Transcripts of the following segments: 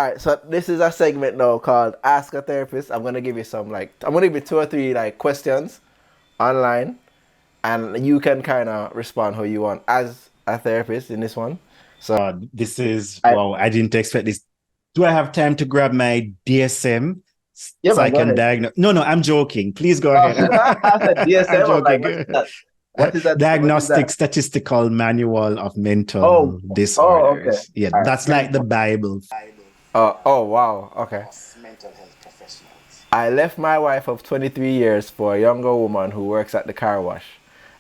right, so this is a segment now called Ask a Therapist. I'm gonna give you I'm gonna give you two or three like questions online, and you can kind of respond how you want as a therapist in this one. So This is, I wow, I didn't expect this. Do I have time to grab my DSM yeah so man, I go can ahead. diagnose? No, no, I'm joking. Please go Oh, ahead. I said I'm DSM. I'm like, joking. what is that? What is that? What is Diagnostic that? Statistical Manual of Oh, Mental oh, okay. Disorders. Yeah, All right. that's like the Bible. Oh, wow. Okay. I left my wife of 23 years for a younger woman who works at the car wash.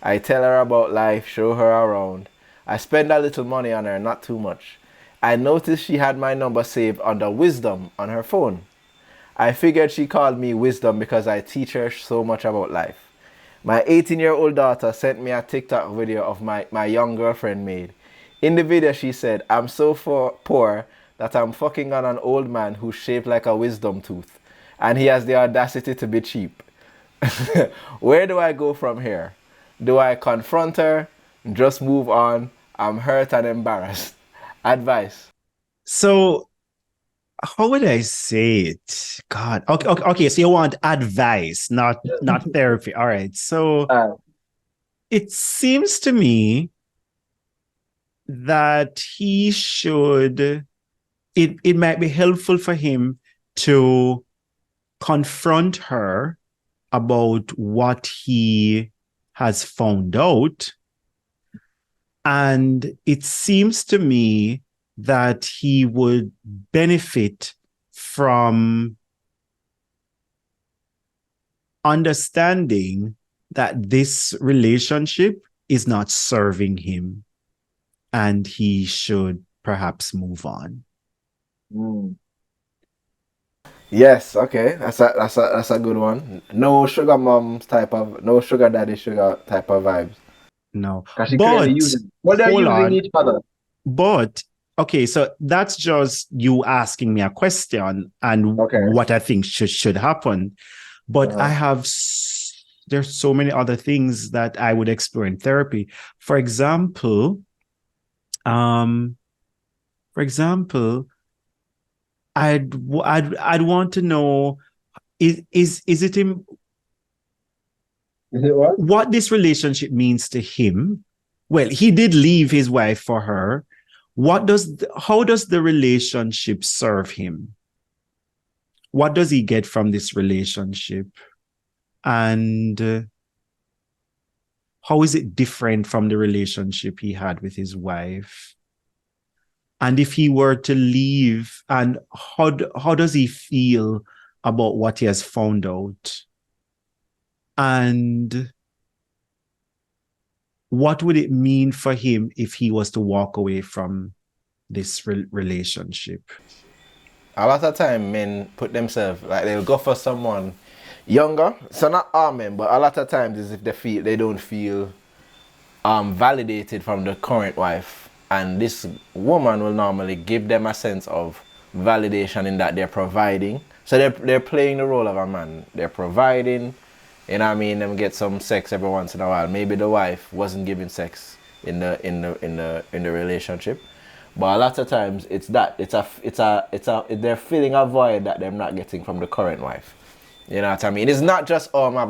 I tell her about life, show her around. I spend a little money on her, not too much. I noticed she had my number saved under Wisdom on her phone. I figured she called me Wisdom because I teach her so much about life. My 18-year-old daughter sent me a TikTok video of my young girlfriend made. In the video, she said, I'm so poor that I'm fucking on an old man who's shaped like a wisdom tooth, and he has the audacity to be cheap. Where do I go from here? Do I confront her? Just move on? I'm hurt and embarrassed. Advice. So, how would I say it? God. Okay, okay, okay. So you want advice, not therapy. All right. So Uh, it seems to me that it might be helpful for him to confront her about what he has found out. And it seems to me that he would benefit from understanding that this relationship is not serving him and he should perhaps move on. mm. Yes, okay. That's a good one. No sugar mom's type of no sugar daddy sugar type of vibes. No. Because she clearly But using well, they're hold using on. each other. But okay, so that's just you asking me a question and Okay. what I think should happen. But Uh-huh. there's so many other things that I would explore in therapy. For example, um, for example, I'd want to know is it in Is it what? what this relationship means to him. Well, he did leave his wife for her. How does the relationship serve him? What does he get from this relationship? And how is it different from the relationship he had with his wife? And if he were to leave, and how does he feel about what he has found out? And what would it mean for him if he was to walk away from this relationship? A lot of time men put themselves like they'll go for someone younger. So not all men, but a lot of times is if they don't feel validated from the current wife. And this woman will normally give them a sense of validation in that they're providing. So they're playing the role of a man. They're providing, you know what I mean, them get some sex every once in a while. Maybe the wife wasn't giving sex in the relationship. But a lot of times it's that. They're filling a void that they're not getting from the current wife. You know what I mean? It's not just oh my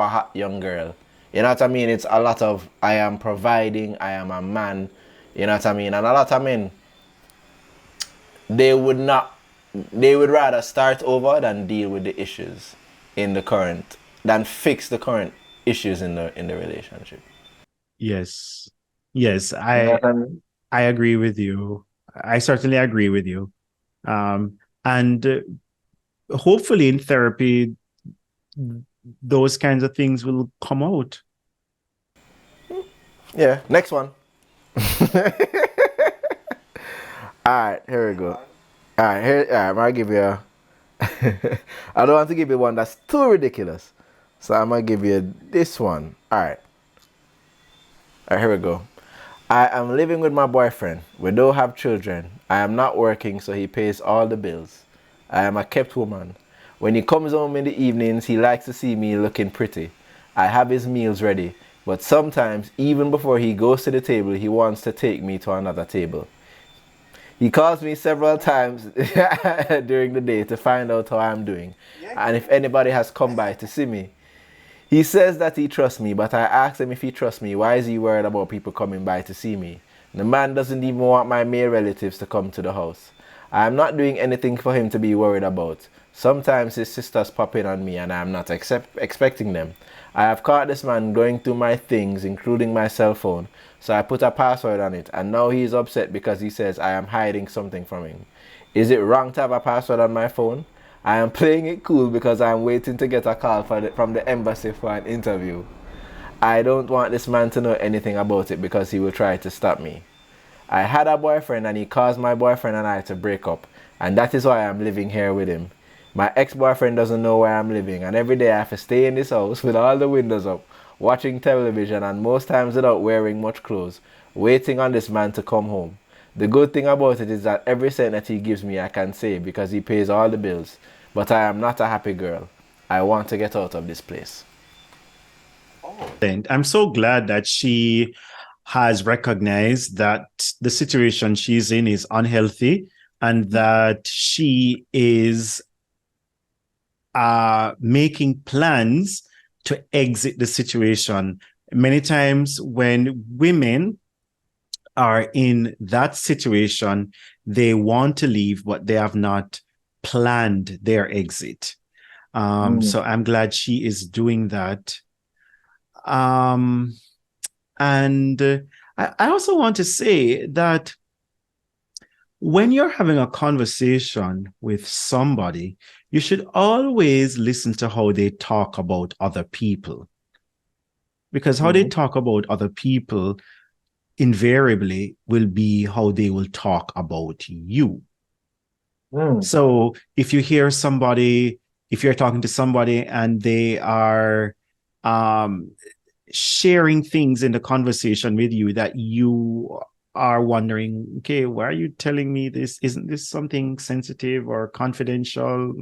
hot young girl. You know what I mean? It's a lot of I am providing, I am a man. You know what I mean? And a lot of men they would not they would rather start over than deal with the issues in the current than fix the current issues in the relationship. Yes. Yes, You know what I mean? I agree with you. I certainly agree with you. And hopefully in therapy, those kinds of things will come out. Yeah. Next one. Alright, here we go. Alright, I'm gonna give you a I don't want to give you one that's too ridiculous. So I'm gonna give you this one. Alright, here we go. I am living with my boyfriend. We don't have children. I am not working, so he pays all the bills. I am a kept woman. When he comes home in the evenings, he likes to see me looking pretty. I have his meals ready, but sometimes, even before he goes to the table, he wants to take me to another table. He calls me several times during the day to find out how I'm doing and if anybody has come by to see me. He says that he trusts me, but I asked him if he trusts me, why is he worried about people coming by to see me? The man doesn't even want my male relatives to come to the house. I am not doing anything for him to be worried about. Sometimes his sisters pop in on me and I am not expecting them. I have caught this man going through my things, including my cell phone, so I put a password on it, and now he is upset because he says I am hiding something from him. Is it wrong to have a password on my phone? I am playing it cool because I am waiting to get a call from the embassy for an interview. I don't want this man to know anything about it because he will try to stop me. I had a boyfriend and he caused my boyfriend and I to break up, and that is why I'm living here with him. My ex-boyfriend doesn't know where I'm living, and every day I have to stay in this house with all the windows up, watching television, and most times without wearing much clothes, waiting on this man to come home. The good thing about it is that every cent that he gives me I can save because he pays all the bills. But I am not a happy girl. I want to get out of this place. And I'm so glad that she has recognized that the situation she's in is unhealthy and that she is making plans to exit the situation. Many times when women are in that situation, they want to leave, but they have not planned their exit. So I'm glad she is doing that. And I also want to say that when you're having a conversation with somebody, you should always listen to how they talk about other people. Because how they talk about other people invariably will be how they will talk about you. So if you hear somebody, if you're talking to somebody and they are sharing things in the conversation with you that you are wondering, okay, why are you telling me this? Isn't this something sensitive or confidential?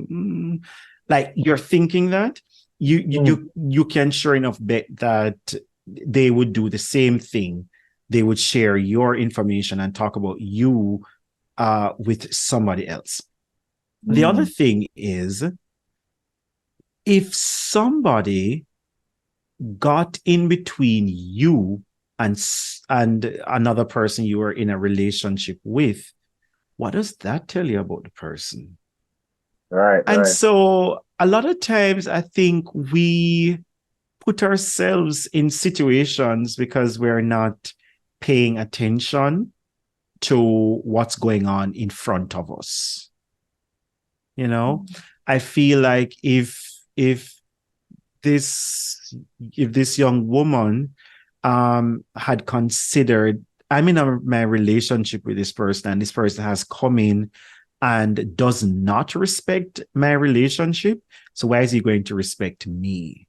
Like you're thinking that you can sure enough bet that they would do the same thing. They would share your information and talk about you with somebody else. The other thing is, if somebody got in between you and another person you were in a relationship with, what does that tell you about the person? Right. And so a lot of times I think we put ourselves in situations because we're not paying attention to what's going on in front of us. You know, I feel like if this young woman had considered, I'm in my relationship with this person, and this person has come in and does not respect my relationship, so why is he going to respect me?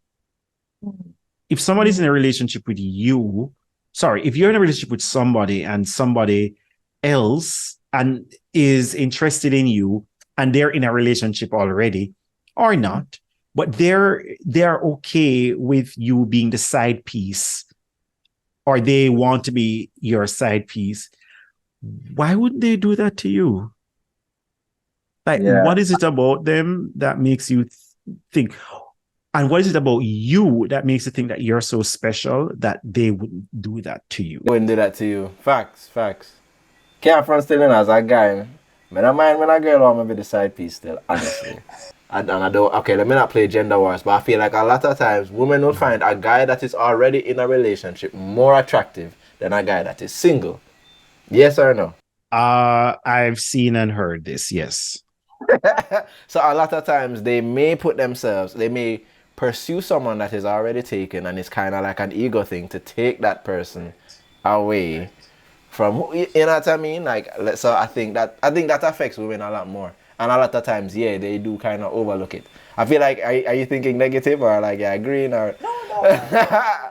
If somebody's in a relationship with you, if you're in a relationship with somebody and somebody else and is interested in you and they're in a relationship already or not, but they're okay with you being the side piece, or they want to be your side piece, why would they do that to you? Like, what is it about them that makes you think, and what is it about you that makes you think that you're so special that they wouldn't do that to you? Wouldn't do that to you. Facts. Can't front still in as a guy. I don't mind when a girl want to be the side piece still, honestly. I don't, okay, let me not play gender wars, but I feel like a lot of times women will find a guy that is already in a relationship more attractive than a guy that is single. Yes or no? I've seen and heard this, yes. So a lot of times they may pursue someone that is already taken, and it's kind of like an ego thing to take that person away from, you know what I mean? Like, so I think that affects women a lot more, and a lot of times, they do kind of overlook it. I feel like, are you thinking negative, or like agreeing, or no.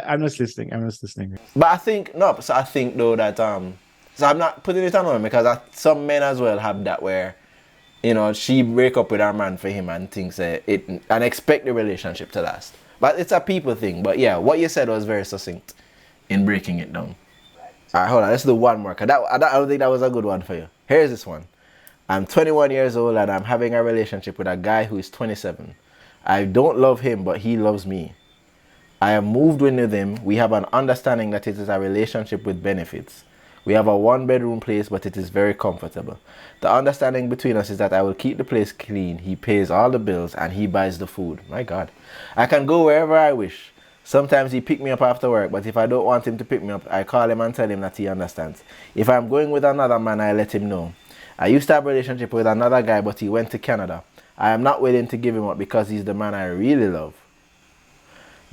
I'm just listening. But I think I think though that so I'm not putting it on women, because some men as well have that where, she break up with her man for him and thinks and expect the relationship to last. But it's a people thing. But yeah, what you said was very succinct in breaking it down. All right, hold on. Let's do one more. Cause I don't think that was a good one for you. Here's this one. I'm 21 years old and I'm having a relationship with a guy who is 27. I don't love him, but he loves me. I have moved in with him. We have an understanding that it is a relationship with benefits. We have a one-bedroom place, but it is very comfortable. The understanding between us is that I will keep the place clean. He pays all the bills and he buys the food. My God. I can go wherever I wish. Sometimes he pick me up after work, but if I don't want him to pick me up, I call him and tell him that he understands. If I'm going with another man, I let him know. I used to have a relationship with another guy, but he went to Canada. I am not willing to give him up because he's the man I really love.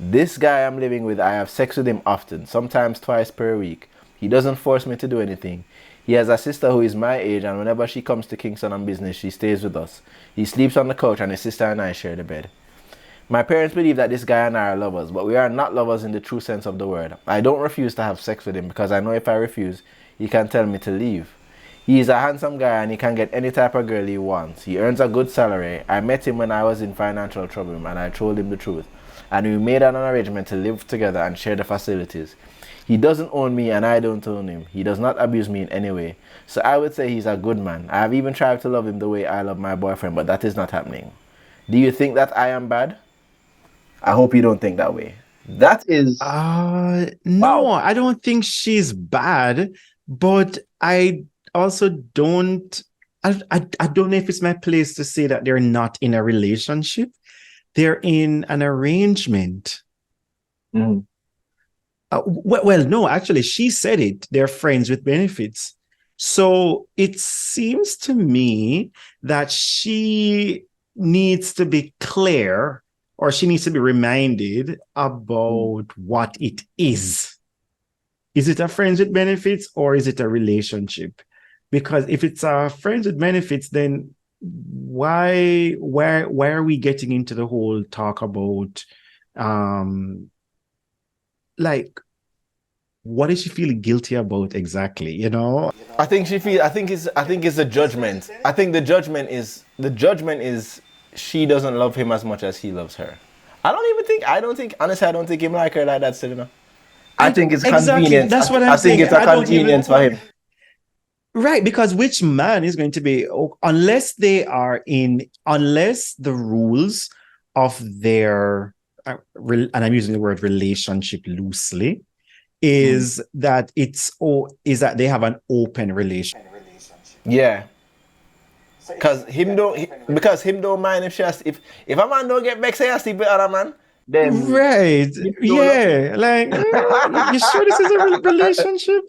This guy I'm living with, I have sex with him often, sometimes twice per week. He doesn't force me to do anything. He has a sister who is my age, and whenever she comes to Kingston on business, she stays with us. He sleeps on the couch and his sister and I share the bed. My parents believe that this guy and I are lovers, but we are not lovers in the true sense of the word. I don't refuse to have sex with him because I know if I refuse, he can tell me to leave. He is a handsome guy and he can get any type of girl he wants. He earns a good salary. I met him when I was in financial trouble and I told him the truth. And we made an arrangement to live together and share the facilities. He doesn't own me and I don't own him. He does not abuse me in any way. So I would say he's a good man. I have even tried to love him the way I love my boyfriend, but that is not happening. Do you think that I am bad? I hope you don't think that way. That is No, wow. I don't think she's bad, but I also don't. I don't know if it's my place to say that they're not in a relationship. They're in an arrangement. Mm. Well, no, actually, she said it. They're friends with benefits. So it seems to me that she needs to be clear or she needs to be reminded about what it is. Is it a friends with benefits or is it a relationship? Because if it's a friends with benefits, then why are we getting into the whole talk about like what is she feeling guilty about exactly, you know? I think she feel I think it's a judgment. I think the judgment is she doesn't love him as much as he loves her. I don't think honestly I don't think him like her like that still, you know. I think it's Exactly, convenience. that's what I I'm think saying. it's a I don't even convenience for him. right, because which man is going to be unless they are in unless the rules of their and I'm using the word relationship loosely is that is that they have an open relationship. Yeah. Because him don't mind if she has if a man don't get vexed say I sleep with other man, then Right. him don't love him. Yeah. Like, you sure this is a relationship?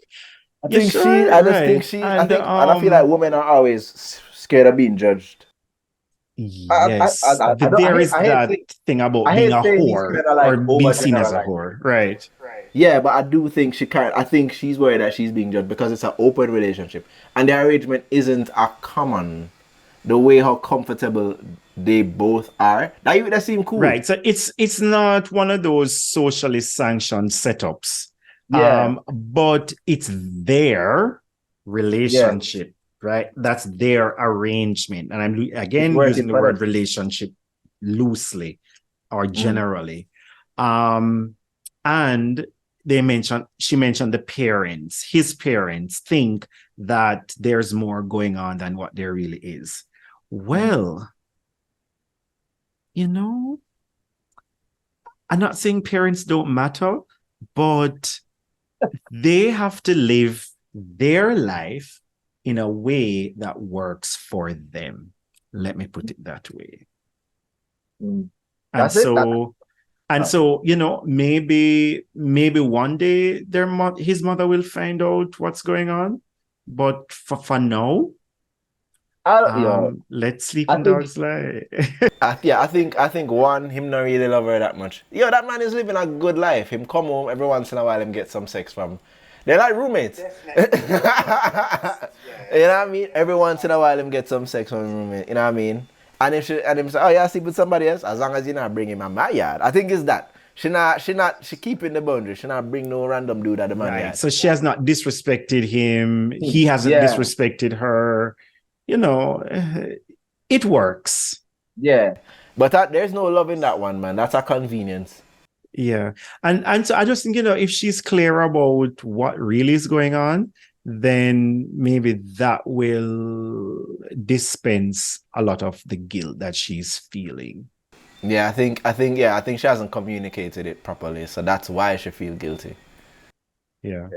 You I sure? just think Right. she, I And think, and I feel like women are always scared of being judged. yes, I don't, there is I hate that saying, thing about I being hate a saying these whore men are or like being seen as a overgeneralizing. whore. Right. Yeah, but I do think she can't. I think she's worried that she's being judged because it's an open relationship, and the arrangement isn't a common. The way how comfortable they both are, that seem cool. Right. So it's not one of those socially sanctioned setups. Yeah, But it's their yeah, relationship, right? That's their arrangement. And I'm it's again using working the for word them. relationship loosely or Mm. generally. And she mentioned the parents, his parents think that there's more going on than what there really is. Mm. Well, you know, I'm not saying parents don't matter, but they have to live their life in a way that works for them. Let me put it that way. Mm. And That's it. so, you know, maybe one day his mother will find out what's going on. But for now, Yeah, let's sleep I in think dogs lie. yeah, I think one, him not really love her that much. Yo, that man is living a good life. Him come home every once in a while, him get some sex from. They're like roommates. You know what I mean? Every once in a while, him get some sex from his roommate. You know what I mean? And if she and him say, oh yeah, I sleep with somebody else, as long as you not bring him at my yard. I think it's that. She keeping the boundary. She not bring no random dude at the man Right. yard. So she has not disrespected him. He hasn't Yeah, disrespected her. You know, it works. yeah. But there's no love in that one, man. That's a convenience. Yeah. And so I just think, if she's clear about what really is going on, then maybe that will dispense a lot of the guilt that she's feeling. Yeah, I think she hasn't communicated it properly, so that's why she feel guilty. Yeah.